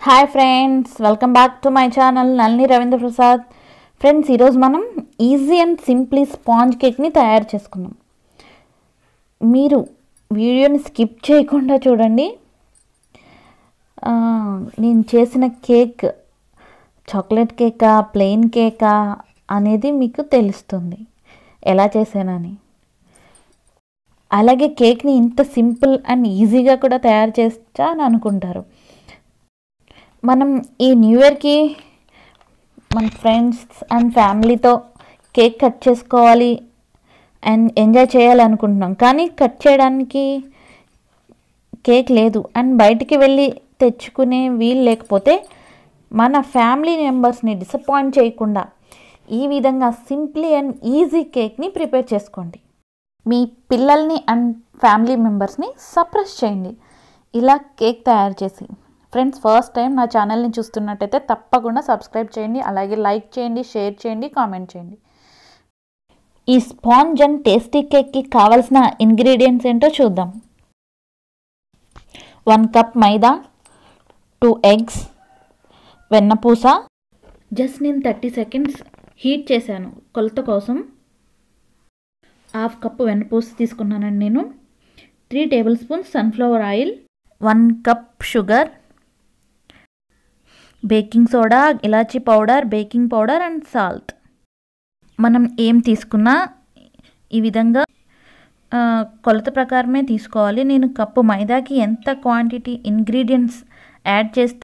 Hi friends, welcome back to my channel Nalini Ravindra Prasad. Friends, ఈరోజు మనం easy and simply sponge కేక్ని తయారు చేసుకుందాం. మీరు వీడియోని స్కిప్ చేయకుండా చూడండి. నేను చేసిన కేక్ చాక్లెట్ కేకా ప్లెయిన్ కేకా అనేది మీకు తెలుస్తుంది ఎలా చేశానని. అలాగే కేక్ని ఇంత సింపుల్ అండ్ ఈజీగా కూడా తయారు చేస్తా అని అనుకుంటారు. మనం ఈ న్యూ ఇయర్కి మన ఫ్రెండ్స్ అండ్ ఫ్యామిలీతో కేక్ కట్ చేసుకోవాలి అండ్ ఎంజాయ్ చేయాలనుకుంటున్నాం, కానీ కట్ చేయడానికి కేక్ లేదు అండ్ బయటికి వెళ్ళి తెచ్చుకునే వీలు లేకపోతే మన ఫ్యామిలీ మెంబర్స్ని డిసప్పాయింట్ చేయకుండా ఈ విధంగా సింప్లీ అండ్ ఈజీ కేక్ని ప్రిపేర్ చేసుకోండి. మీ పిల్లల్ని అండ్ ఫ్యామిలీ మెంబర్స్ని సర్ప్రైజ్ చేయండి ఇలా కేక్ తయారు చేసి. ఫ్రెండ్స్, ఫస్ట్ టైం నా ఛానల్ని చూస్తున్నట్టయితే తప్పకుండా సబ్స్క్రైబ్ చేయండి, అలాగే లైక్ చేయండి, షేర్ చేయండి, కామెంట్ చేయండి. ఈ స్పాంజ్ అండ్ టేస్టీ కేక్కి కావాల్సిన ఇంగ్రీడియంట్స్ ఏంటో చూద్దాం. 1 కప్ మైదా, 2 eggs, వెన్నపూస. జస్ట్ నేను 30 seconds హీట్ చేశాను కొలత కోసం. 1/2 కప్ వెన్నపూస తీసుకున్నానండి నేను. 3 tablespoons sunflower oil, 1 cup sugar, baking soda, elaichi powder, baking powder and salt. మనం ఏం తీసుకున్నా ఈ విధంగా కొలత ప్రకారమే తీసుకోవాలి. నేను కప్పు మైదాకి ఎంత క్వాంటిటీ ఇంగ్రీడియంట్స్ యాడ్ చేస్తే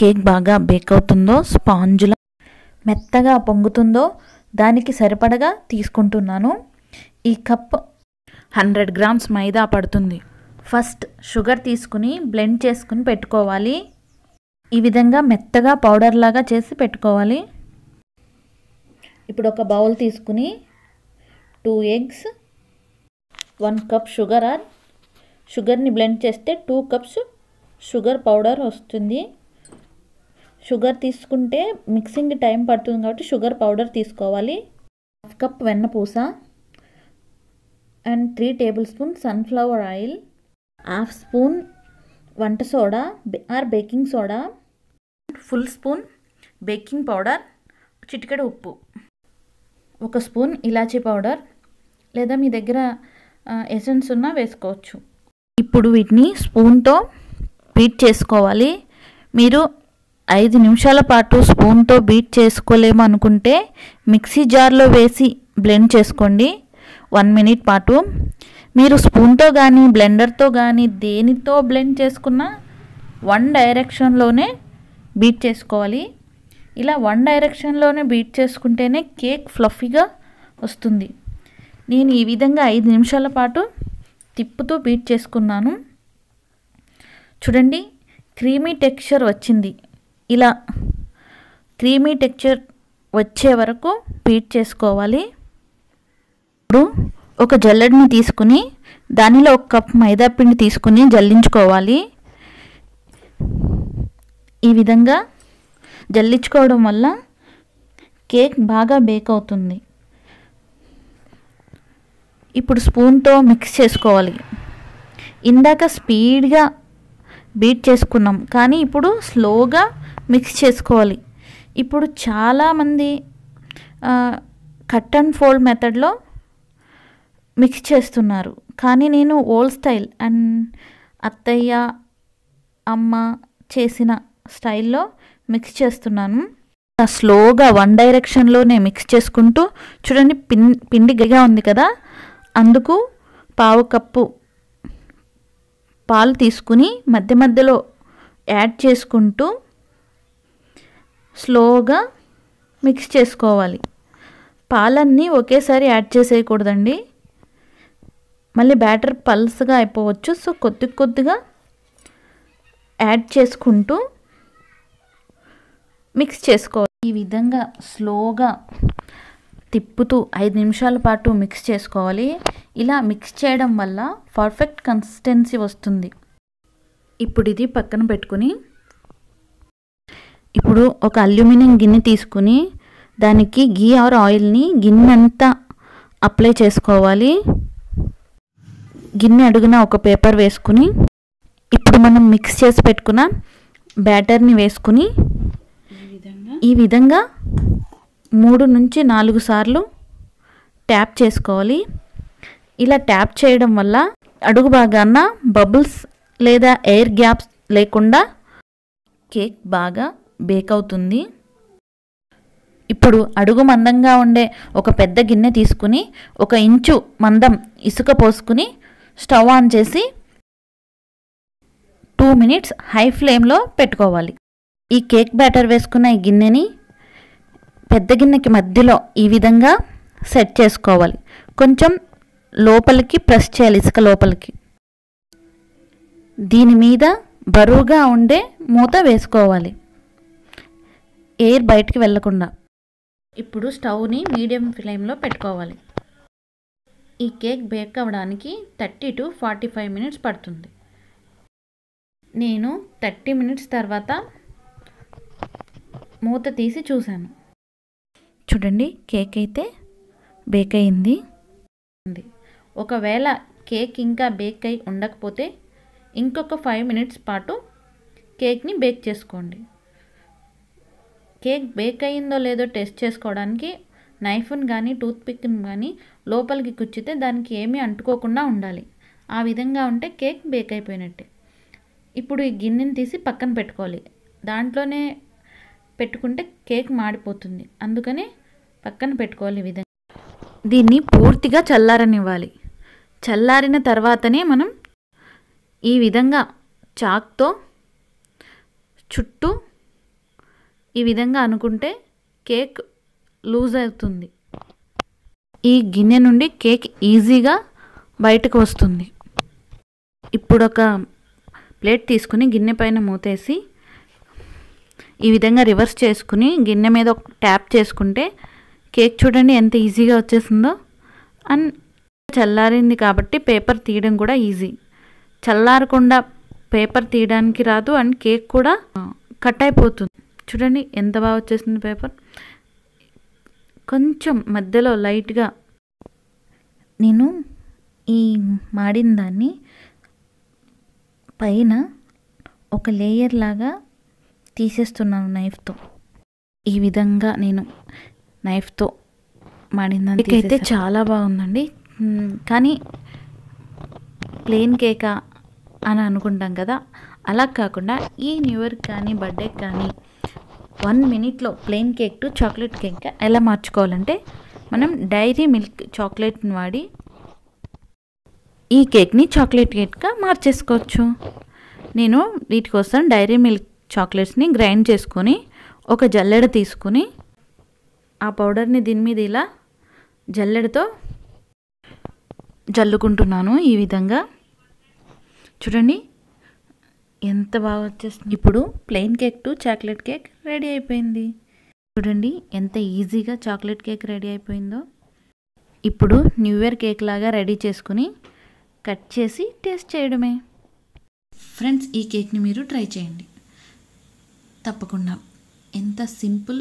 కేక్ బాగా బేక్ అవుతుందో, స్పాంజ్లా మెత్తగా పొంగుతుందో దానికి సరిపడగా తీసుకుంటున్నాను. ఈ కప్ 100 grams మైదా పడుతుంది. ఫస్ట్ షుగర్ తీసుకుని బ్లెండ్ చేసుకుని పెట్టుకోవాలి. ఈ విధంగా మెత్తగా పౌడర్ లాగా చేసి పెట్టుకోవాలి. ఇప్పుడు ఒక బౌల్ తీసుకుని 2 eggs, 1 cup షుగర్ని బ్లెండ్ చేస్తే 2 cups షుగర్ పౌడర్ వస్తుంది. షుగర్ తీసుకుంటే మిక్సింగ్ టైం పడుతుంది కాబట్టి షుగర్ పౌడర్ తీసుకోవాలి. 1/2 cup వెన్నపూస and 3 tablespoons sunflower oil, 1/2 spoon వంట soda or baking soda, full spoon baking powder, చిటికెడు ఉప్పు, 1 స్పూన్ ఇలాచీ పౌడర్, లేదా మీ దగ్గర ఎసెన్స్ ఉన్నా వేసుకోవచ్చు. ఇప్పుడు వీటిని స్పూన్తో బీట్ చేసుకోవాలి. మీరు 5 నిమిషాల పాటు స్పూన్తో బీట్ చేసుకోలేము అనుకుంటే మిక్సీ జార్లో వేసి బ్లెండ్ చేసుకోండి 1 minute పాటు. మీరు స్పూన్తో కానీ బ్లెండర్తో కానీ దేనితో బ్లెండ్ చేసుకున్నా 1 directionలోనే బీట్ చేసుకోవాలి. ఇలా 1 directionలోనే బీట్ చేసుకుంటేనే కేక్ ఫ్లఫీగా వస్తుంది. నేను ఈ విధంగా 5 నిమిషాల పాటు తిప్పుతూ బీట్ చేసుకున్నాను. చూడండి, క్రీమీ టెక్స్చర్ వచ్చింది. ఇలా క్రీమీ టెక్స్చర్ వచ్చే వరకు బీట్ చేసుకోవాలి. ఇప్పుడు ఒక జల్లెడని తీసుకుని దానిలో 1 కప్ మైదా పిండి తీసుకుని జల్లించుకోవాలి. ఈ విధంగా జల్లించుకోవడం వల్ల కేక్ బాగా బేక్ అవుతుంది. ఇప్పుడు స్పూన్తో మిక్స్ చేసుకోవాలి. ఇందాక స్పీడ్గా బీట్ చేసుకున్నాం, కానీ ఇప్పుడు స్లోగా మిక్స్ చేసుకోవాలి. ఇప్పుడు చాలామంది కట్ అండ్ ఫోల్డ్ మెథడ్లో మిక్స్ చేస్తున్నారు, కానీ నేను ఓల్డ్ స్టైల్ అండ్ అత్తయ్య అమ్మ చేసిన స్టైల్లో మిక్స్ చేస్తున్నాను. స్లోగా 1 directionలోనే మిక్స్ చేసుకుంటూ చూడండి, పిండి గట్టిగా ఉంది కదా, అందుకు 1/2 కప్పు పాలు తీసుకుని మధ్య మధ్యలో యాడ్ చేసుకుంటూ స్లోగా మిక్స్ చేసుకోవాలి. పాలన్నీ ఒకేసారి యాడ్ చేసేయకూడదండి, మళ్ళీ బ్యాటర్ పల్స్గా అయిపోవచ్చు. సో కొద్ది కొద్దిగా యాడ్ చేసుకుంటూ మిక్స్ చేసుకోవాలి. ఈ విధంగా స్లోగా తిప్పుతూ 5 నిమిషాల పాటు మిక్స్ చేసుకోవాలి. ఇలా మిక్స్ చేయడం వల్ల పర్ఫెక్ట్ కన్సిస్టెన్సీ వస్తుంది. ఇప్పుడు ఇది పక్కన పెట్టుకుని ఇప్పుడు ఒక అల్యూమినియం గిన్నె తీసుకుని దానికి గీ ఆర్ ఆయిల్ని గిన్నె అంతా అప్లై చేసుకోవాలి. గిన్నె అడుగున ఒక పేపర్ వేసుకుని ఇప్పుడు మనం మిక్స్ చేసి పెట్టుకున్న బ్యాటర్ని వేసుకుని ఈ విధంగా 3 నుంచి 4 సార్లు ట్యాప్ చేసుకోవాలి. ఇలా ట్యాప్ చేయడం వల్ల అడుగు భాగాన బబుల్స్ లేదా ఎయిర్ గ్యాప్స్ లేకుండా కేక్ బాగా బేక్ అవుతుంది. ఇప్పుడు అడుగు మందంగా ఉండే ఒక పెద్ద గిన్నె తీసుకుని 1 ఇంచు మందం ఇసుక పోసుకుని స్టవ్ ఆన్ చేసి 2 మినిట్స్ హై ఫ్లేమ్లో పెట్టుకోవాలి. ఈ కేక్ బ్యాటర్ వేసుకున్న ఈ గిన్నెని పెద్ద గిన్నెకి మధ్యలో ఈ విధంగా సెట్ చేసుకోవాలి. కొంచెం లోపలికి ప్రెస్ చేయాలి, ఇసుక లోపలికి. దీని మీద బరువుగా ఉండే మూత వేసుకోవాలి, ఎయిర్ బయటికి వెళ్ళకుండా. ఇప్పుడు స్టవ్ని మీడియం ఫ్లేమ్లో పెట్టుకోవాలి. ఈ కేక్ బేక్ అవ్వడానికి 30 to 45 మినిట్స్ పడుతుంది. నేను 30 మినిట్స్ తర్వాత మూత తీసి చూశాను. చూడండి, కేక్ అయితే బేక్ అయింది. ఒకవేళ కేక్ ఇంకా బేక్ అయి ఉండకపోతే ఇంకొక 5 మినిట్స్ పాటు కేక్ని బేక్ చేసుకోండి. కేక్ బేక్ అయిందో లేదో టెస్ట్ చేసుకోవడానికి నైఫ్ని కానీ టూత్పిక్ని కానీ లోపలికి కుచ్చితే దానికి ఏమీ అంటుకోకుండా ఉండాలి. ఆ విధంగా ఉంటే కేక్ బేక్ అయిపోయినట్టే. ఇప్పుడు ఈ గిన్నెని తీసి పక్కన పెట్టుకోవాలి. దాంట్లోనే పెట్టుకుంటే కేక్ మాడిపోతుంది, అందుకనే పక్కన పెట్టుకోవాలి. ఈ విధంగా దీన్ని పూర్తిగా చల్లారనివ్వాలి. చల్లారిన తర్వాతనే మనం ఈ విధంగా చాక్తో చుట్టూ ఈ విధంగా అనుకుంటే కేక్ లూజ్ అవుతుంది. ఈ గిన్నె నుండి కేక్ ఈజీగా బయటకు వస్తుంది. ఇప్పుడు ఒక ప్లేట్ తీసుకుని గిన్నె పైన మూతేసి ఈ విధంగా రివర్స్ చేసుకుని గిన్నె మీద ఒక ట్యాప్ చేసుకుంటే కేక్ చూడండి ఎంత ఈజీగా వచ్చేసిందో. అండ్ చల్లారింది కాబట్టి పేపర్ తీయడం కూడా ఈజీ. చల్లారకుండా పేపర్ తీయడానికి రాదు, అండ్ కేక్ కూడా కట్ అయిపోతుంది. చూడండి ఎంత బాగా వచ్చేసింది పేపర్. కొంచెం మధ్యలో లైట్గా నేను ఈ మాడిన దాన్ని పైన ఒక లేయర్ లాగా తీసేస్తున్నాను నైఫ్తో. ఈ విధంగా నేను నైఫ్తో మాడిందని అయితే చాలా బాగుందండి. కానీ ప్లెయిన్ కేకా అని అనుకుంటాం కదా, అలా కాకుండా ఈ న్యూ ఇయర్ కానీ బర్త్డేకి కానీ 1 మినిట్లో plain cake to chocolate cake ఎలా మార్చుకోవాలంటే మనం డైరీ మిల్క్ చాక్లెట్ని వాడి ఈ కేక్ని చాక్లెట్ కేక్గా మార్చేసుకోవచ్చు. నేను వీటి కోసం డైరీ మిల్క్ చాక్లెట్స్ని గ్రైండ్ చేసుకొని ఒక జల్లెడ తీసుకుని ఆ పౌడర్ని దీని మీద ఇలా జల్లెడతో జల్లుకుంటున్నాను. ఈ విధంగా చూడండి ఎంత బాగా వచ్చేస్తుంది. ఇప్పుడు plain cake to chocolate cake ready అయిపోయింది. చూడండి ఎంత ఈజీగా చాక్లెట్ కేక్ రెడీ అయిపోయిందో. ఇప్పుడు న్యూ ఇయర్ కేక్ లాగా రెడీ చేసుకుని కట్ చేసి టేస్ట్ చేయడమే. ఫ్రెండ్స్, ఈ కేక్ని మీరు ట్రై చేయండి తప్పకుండా. ఎంత సింపుల్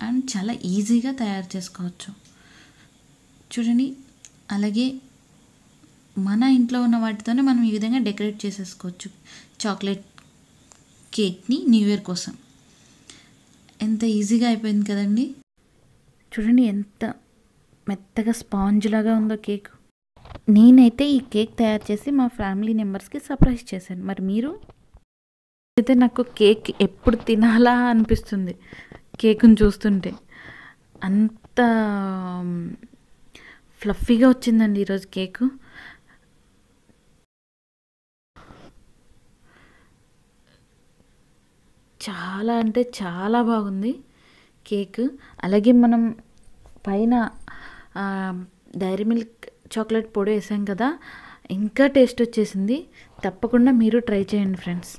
అండ్ చాలా ఈజీగా తయారు చేసుకోవచ్చు చూడండి. అలాగే మన ఇంట్లో ఉన్న వాటితోనే మనం ఈ విధంగా డెకరేట్ చేసేసుకోవచ్చు చాక్లెట్ కేక్ని న్యూ ఇయర్ కోసం. ఎంత ఈజీగా అయిపోయింది కదండి. చూడండి ఎంత మెత్తగా స్పాంజ్ లాగా ఉందో కేక్. నేనైతే ఈ కేక్ తయారు చేసి మా ఫ్యామిలీ మెంబర్స్కి సర్ప్రైజ్ చేశాను. మరి మీరు? అయితే నాకు కేక్ ఎప్పుడు తినాలా అనిపిస్తుంది కేక్ని చూస్తుంటే. అంత ఫ్లఫీగా వచ్చిందండి ఈరోజు కేకు. చాలా అంటే చాలా బాగుంది కేక్. అలాగే మనం పైన డైరీ మిల్క్ చాక్లెట్ పొడి వేసాం కదా, ఇంకా టేస్ట్ వచ్చేసింది. తప్పకుండా మీరు ట్రై చేయండి ఫ్రెండ్స్.